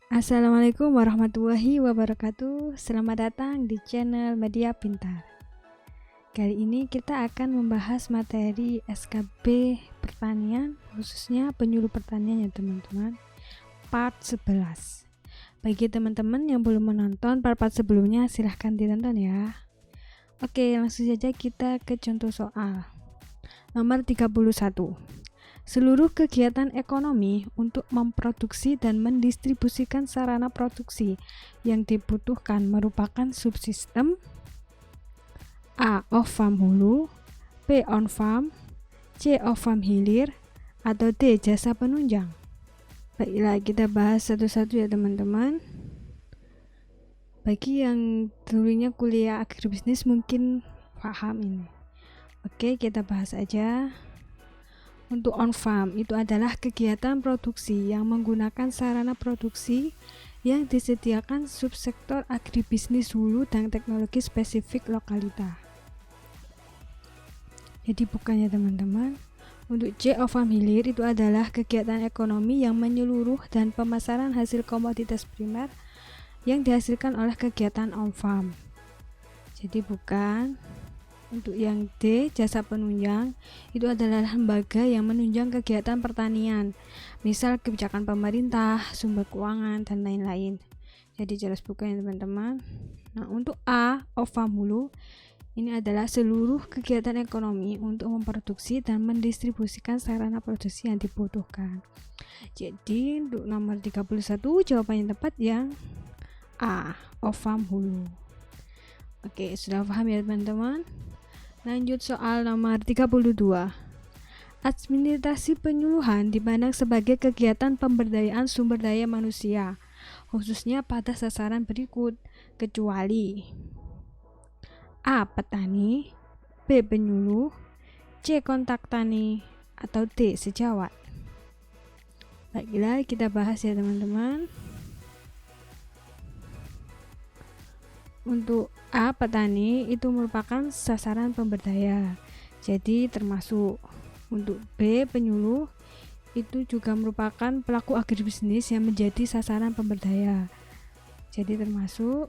Assalamualaikum warahmatullahi wabarakatuh. Selamat datang di channel Media Pintar. Kali ini kita akan membahas materi SKB pertanian, khususnya penyuluh pertanian ya teman-teman, part 11. Bagi teman-teman yang belum menonton part-part sebelumnya, silahkan ditonton ya. Oke, langsung saja kita ke contoh soal nomor 31. Seluruh kegiatan ekonomi untuk memproduksi dan mendistribusikan sarana produksi yang dibutuhkan merupakan subsistem A. Off-farm hulu, B. On-farm, C. Off-farm hilir, atau D. Jasa penunjang. Baiklah, kita bahas satu-satu ya teman-teman. Bagi yang dulunya kuliah agribisnis mungkin paham ini. Oke, kita bahas aja. Untuk on-farm, itu adalah kegiatan produksi yang menggunakan sarana produksi yang disediakan subsektor agribisnis hulu dan teknologi spesifik lokalita. Jadi bukannya teman-teman. Untuk C. Off-farm hilir, itu adalah kegiatan ekonomi yang menyeluruh dan pemasaran hasil komoditas primer yang dihasilkan oleh kegiatan on-farm. Jadi bukan. Untuk yang D, jasa penunjang, itu adalah lembaga yang menunjang kegiatan pertanian, misal kebijakan pemerintah, sumber keuangan, dan lain-lain. Jadi jelas bukan ya teman-teman. Nah, untuk A, off-farm hulu, ini adalah seluruh kegiatan ekonomi untuk memproduksi dan mendistribusikan sarana produksi yang dibutuhkan. Jadi untuk nomor 31 jawaban yang tepat yang A, off-farm hulu. Oke, sudah paham ya teman-teman? Lanjut soal nomor 32. Administrasi penyuluhan dipandang sebagai kegiatan pemberdayaan sumber daya manusia, khususnya pada sasaran berikut, kecuali A. Petani, B. Penyuluh, C. Kontak tani, atau D. Sejawat. Baiklah, kita bahas ya teman-teman. Untuk A. Petani, itu merupakan sasaran pemberdaya, jadi termasuk. Untuk B. Penyuluh, itu juga merupakan pelaku agribisnis yang menjadi sasaran pemberdaya, jadi termasuk.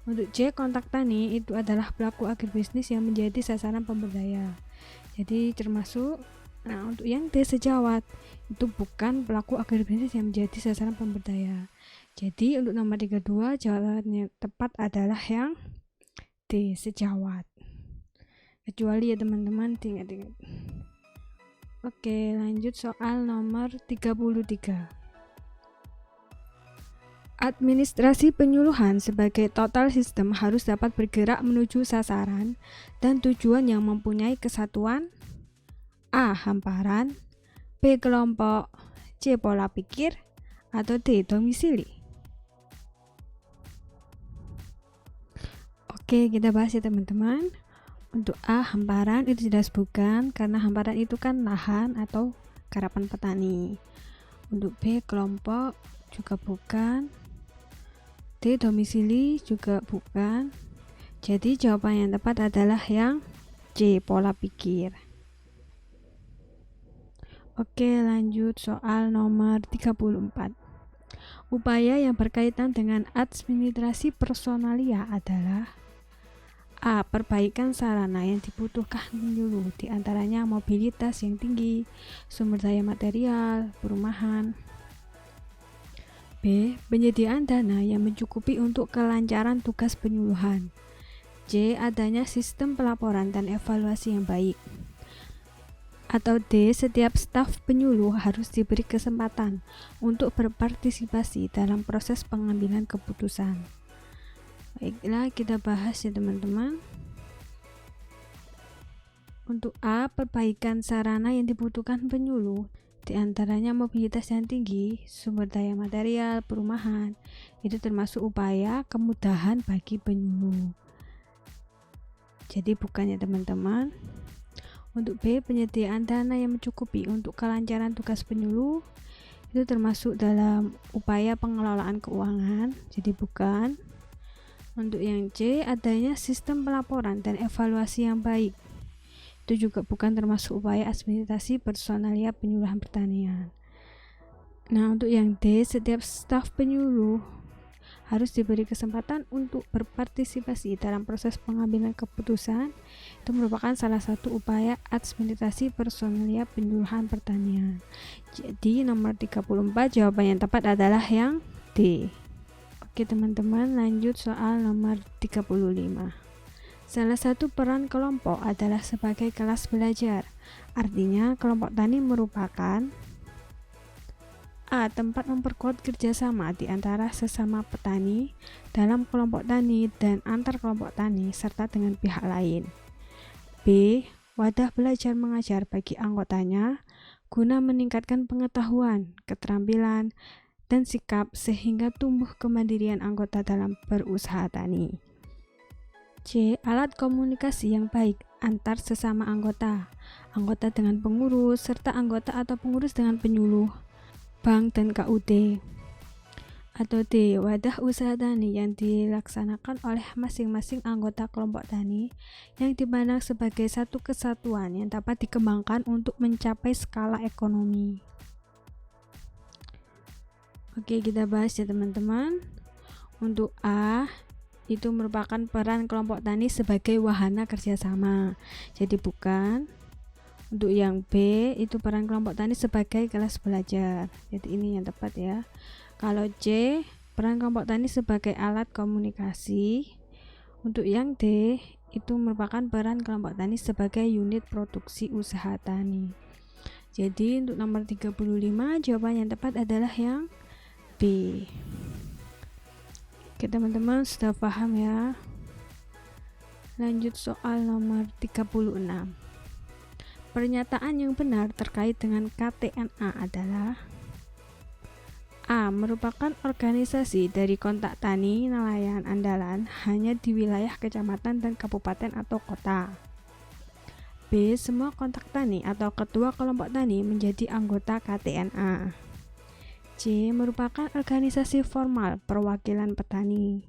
Untuk C. Kontak tani, itu adalah pelaku agribisnis yang menjadi sasaran pemberdaya, jadi termasuk. Nah, untuk yang D. Sejawat, itu bukan pelaku agribisnis yang menjadi sasaran pemberdaya. Jadi untuk nomor 32 jawabannya tepat adalah yang D. Sejawat. Kecuali ya teman-teman, ingat-ingat. Oke, lanjut soal nomor 33. Administrasi penyuluhan sebagai total sistem harus dapat bergerak menuju sasaran dan tujuan yang mempunyai kesatuan. A. Hamparan, B. Kelompok, C. Pola pikir, atau D. Domisili. Oke, kita bahas ya teman-teman. Untuk A. Hamparan, itu jelas bukan, karena hamparan itu kan lahan atau garapan petani. Untuk B. Kelompok, juga bukan. D. Domisili, juga bukan. Jadi jawaban yang tepat adalah yang C. Pola pikir. Oke, lanjut soal nomor 34. Upaya yang berkaitan dengan administrasi personalia adalah A. Perbaikan sarana yang dibutuhkan penyuluh, diantaranya mobilitas yang tinggi, sumber daya material, perumahan. B. Penyediaan dana yang mencukupi untuk kelancaran tugas penyuluhan. C. Adanya sistem pelaporan dan evaluasi yang baik. Atau D. Setiap staf penyuluh harus diberi kesempatan untuk berpartisipasi dalam proses pengambilan keputusan. Baiklah, kita bahas ya teman-teman. Untuk A. Perbaikan sarana yang dibutuhkan penyuluh, diantaranya mobilitas yang tinggi, sumber daya material, perumahan, itu termasuk upaya kemudahan bagi penyuluh. Jadi bukannya teman-teman. Untuk B. Penyediaan dana yang mencukupi untuk kelancaran tugas penyuluh, itu termasuk dalam upaya pengelolaan keuangan, jadi bukan. Untuk yang C. Adanya sistem pelaporan dan evaluasi yang baik, itu juga bukan termasuk upaya administrasi personalia penyuluhan pertanian. Nah, untuk yang D, setiap staf penyuluh harus diberi kesempatan untuk berpartisipasi dalam proses pengambilan keputusan. Itu merupakan salah satu upaya administrasi personalia penyuluhan pertanian. Jadi nomor 34 jawaban yang tepat adalah yang D. Oke teman-teman, lanjut soal nomor 35. Salah satu peran kelompok adalah sebagai kelas belajar. Artinya kelompok tani merupakan A. Tempat memperkuat kerjasama di antara sesama petani, dalam kelompok tani dan antar kelompok tani, serta dengan pihak lain. B. Wadah belajar mengajar bagi anggotanya, guna meningkatkan pengetahuan, keterampilan, dan sikap sehingga tumbuh kemandirian anggota dalam berusaha tani. C. Alat komunikasi yang baik antar sesama anggota, anggota dengan pengurus, serta anggota atau pengurus dengan penyuluh, bank dan KUD. Atau D. Wadah usaha tani yang dilaksanakan oleh masing-masing anggota kelompok tani yang dipandang sebagai satu kesatuan yang dapat dikembangkan untuk mencapai skala ekonomi. Oke, kita bahas ya teman-teman. Untuk A, itu merupakan peran kelompok tani sebagai wahana kerjasama, jadi bukan. Untuk yang B, itu peran kelompok tani sebagai kelas belajar, jadi ini yang tepat ya. Kalau C, peran kelompok tani sebagai alat komunikasi. Untuk yang D, itu merupakan peran kelompok tani sebagai unit produksi usaha tani. Jadi untuk nomor 35 jawaban yang tepat adalah yang B. Oke teman-teman, sudah paham ya. Lanjut soal nomor 36. Pernyataan yang benar terkait dengan KTNA adalah A. Merupakan organisasi dari kontak tani nelayan andalan hanya di wilayah kecamatan dan kabupaten atau kota. B. Semua kontak tani atau ketua kelompok tani menjadi anggota KTNA. C. Merupakan organisasi formal perwakilan petani.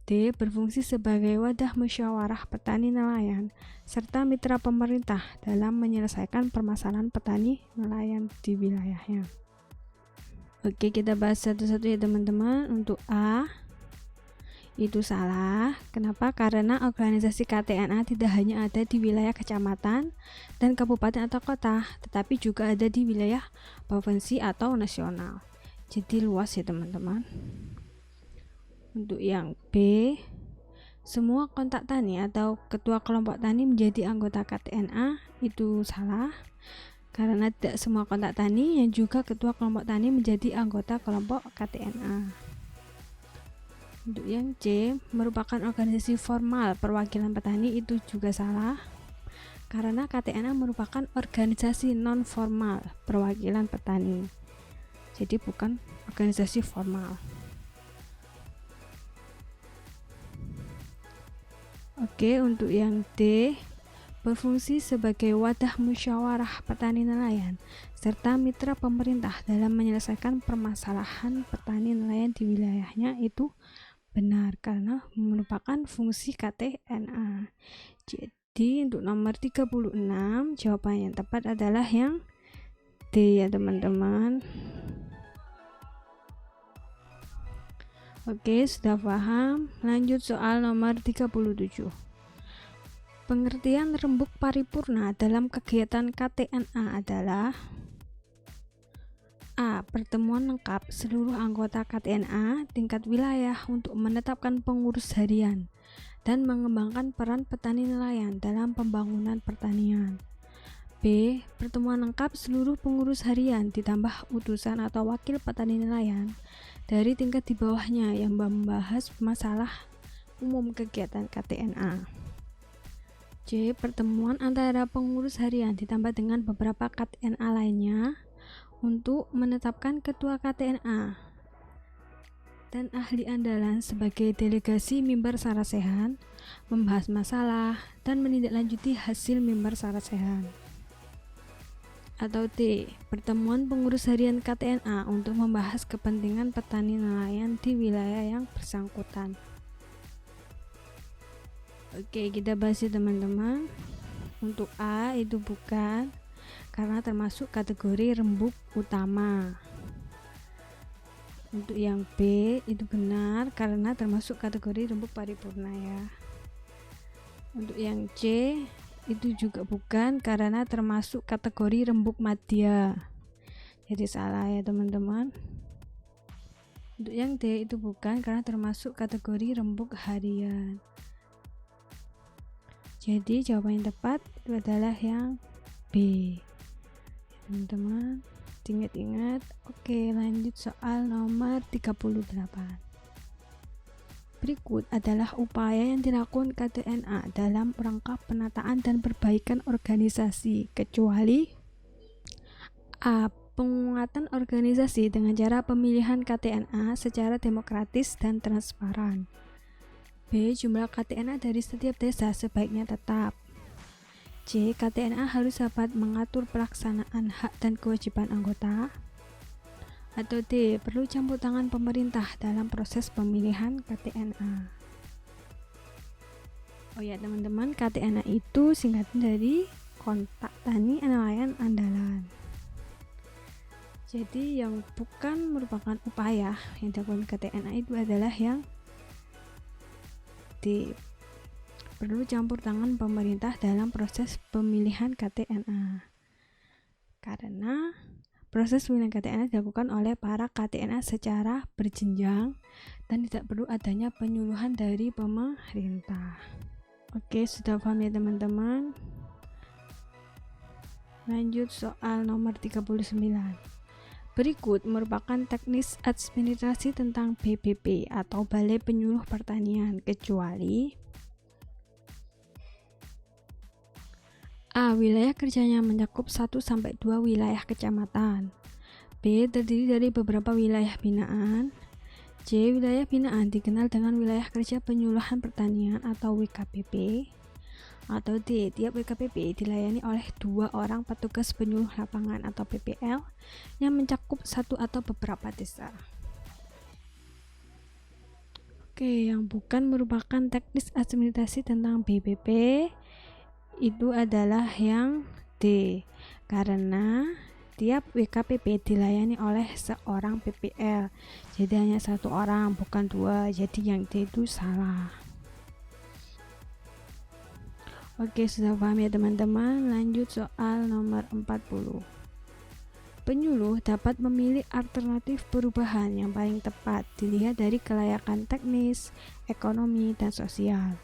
D. Berfungsi sebagai wadah musyawarah petani nelayan serta mitra pemerintah dalam menyelesaikan permasalahan petani nelayan di wilayahnya. Oke, kita bahas satu-satu ya teman-teman. Untuk A, itu salah. Kenapa? Karena organisasi KTNA tidak hanya ada di wilayah kecamatan dan kabupaten atau kota, tetapi juga ada di wilayah provinsi atau nasional. Jadi luas ya teman-teman. Untuk yang B, semua kontak tani atau ketua kelompok tani menjadi anggota KTNA, itu salah. Karena tidak semua kontak tani yang juga ketua kelompok tani menjadi anggota kelompok KTNA. Untuk yang C, merupakan organisasi formal perwakilan petani, itu juga salah. Karena KTNA merupakan organisasi non formal perwakilan petani. Jadi bukan organisasi formal. Oke, untuk yang D, berfungsi sebagai wadah musyawarah petani nelayan serta mitra pemerintah dalam menyelesaikan permasalahan petani nelayan di wilayahnya, itu benar karena merupakan fungsi KTNA. Jadi untuk nomor 36 jawaban yang tepat adalah yang D ya teman-teman. Oke, sudah paham. Lanjut soal nomor 37. Pengertian rembuk paripurna dalam kegiatan KTNA adalah A. Pertemuan lengkap seluruh anggota KTNA tingkat wilayah untuk menetapkan pengurus harian dan mengembangkan peran petani nelayan dalam pembangunan pertanian. B. Pertemuan lengkap seluruh pengurus harian ditambah utusan atau wakil petani nelayan dari tingkat di bawahnya yang membahas masalah umum kegiatan KTNA. C. Pertemuan antara pengurus harian ditambah dengan beberapa KTNA lainnya untuk menetapkan ketua KTNA dan ahli andalan sebagai delegasi mimbar sarasehan, membahas masalah dan menindaklanjuti hasil mimbar sarasehan. Atau D. Pertemuan pengurus harian KTNA untuk membahas kepentingan petani nelayan di wilayah yang bersangkutan. Oke, kita bahas ya teman-teman. Untuk A itu bukan, karena termasuk kategori rembuk utama. Untuk yang B itu benar karena termasuk kategori rembuk paripurna ya. Untuk yang C itu juga bukan karena termasuk kategori rembuk madya. Jadi salah ya teman-teman. Untuk yang D itu bukan karena termasuk kategori rembuk harian. Jadi jawaban yang tepat itu adalah yang B. Teman-teman, ingat-ingat. Oke, lanjut soal nomor 38. Berikut adalah upaya yang dilakukan KTNA dalam rangka penataan dan perbaikan organisasi, kecuali A. Penguatan organisasi dengan cara pemilihan KTNA secara demokratis dan transparan. B. Jumlah KTNA dari setiap desa sebaiknya tetap. C. KTNA harus dapat mengatur pelaksanaan hak dan kewajiban anggota. Atau D. Perlu campur tangan pemerintah dalam proses pemilihan KTNA. Oh ya teman-teman, KTNA itu singkatan dari Kontak Tani Nelayan Andalan. Jadi yang bukan merupakan upaya yang dilakukan KTNA itu adalah yang D. Perlu campur tangan pemerintah dalam proses pemilihan KTNA. Karena proses pemilihan KTNA dilakukan oleh para KTNA secara berjenjang dan tidak perlu adanya penyuluhan dari pemerintah. Oke, sudah paham ya teman-teman? Lanjut soal nomor 39. Berikut merupakan teknis administrasi tentang BPP atau Balai Penyuluh Pertanian, kecuali A. Wilayah kerjanya mencakup 1-2 wilayah kecamatan. B. Terdiri dari beberapa wilayah binaan. C. Wilayah binaan dikenal dengan wilayah kerja penyuluhan pertanian atau WKPP. Atau D. Tiap WKPP dilayani oleh 2 orang petugas penyuluh lapangan atau PPL yang mencakup 1 atau beberapa desa. Oke, yang bukan merupakan teknis administrasi tentang BPP itu adalah yang D, karena tiap WKPP dilayani oleh seorang PPL, jadi hanya 1 orang bukan 2, jadi yang D itu salah. Oke, sudah paham ya teman-teman? Lanjut soal nomor 40. Penyuluh dapat memilih alternatif perubahan yang paling tepat dilihat dari kelayakan teknis, ekonomi, dan sosial.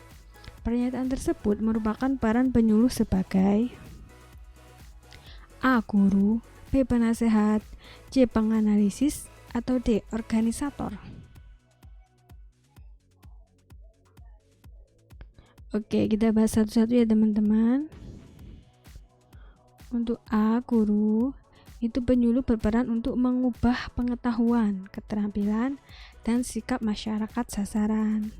Pernyataan tersebut merupakan peran penyuluh sebagai A. Guru, B. Penasehat, C. Penganalisis, atau D. Organisator. Oke, kita bahas satu-satu ya teman-teman. Untuk A. Guru, itu penyuluh berperan untuk mengubah pengetahuan, keterampilan, dan sikap masyarakat sasaran.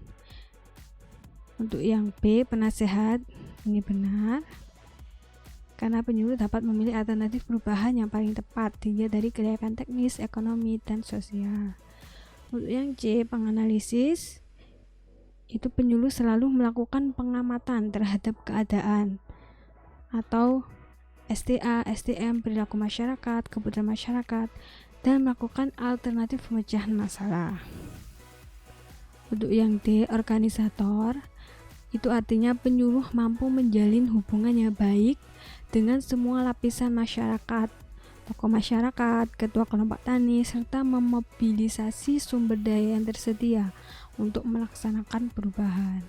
Untuk yang B, penasehat, ini benar karena penyuluh dapat memilih alternatif perubahan yang paling tepat dilihat dari kelayakan teknis, ekonomi, dan sosial. Untuk yang C, penganalisis, itu penyuluh selalu melakukan pengamatan terhadap keadaan atau STA, STM, perilaku masyarakat, kebutuhan masyarakat, dan melakukan alternatif pemecahan masalah. Untuk yang D, organisator, itu artinya penyuluh mampu menjalin hubungan yang baik dengan semua lapisan masyarakat, tokoh masyarakat, ketua kelompok tani, serta memobilisasi sumber daya yang tersedia untuk melaksanakan perubahan.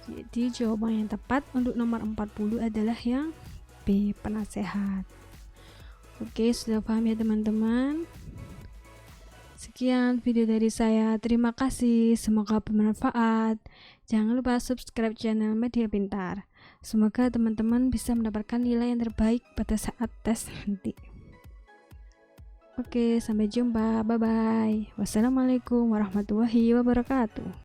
Jadi jawaban yang tepat untuk nomor 40 adalah yang B, penasehat. Oke, sudah paham ya teman-teman? Sekian video dari saya, terima kasih, semoga bermanfaat. Jangan lupa subscribe channel Media Pintar. Semoga teman-teman bisa mendapatkan nilai yang terbaik pada saat tes nanti. Oke, sampai jumpa, bye-bye. Wassalamualaikum warahmatullahi wabarakatuh.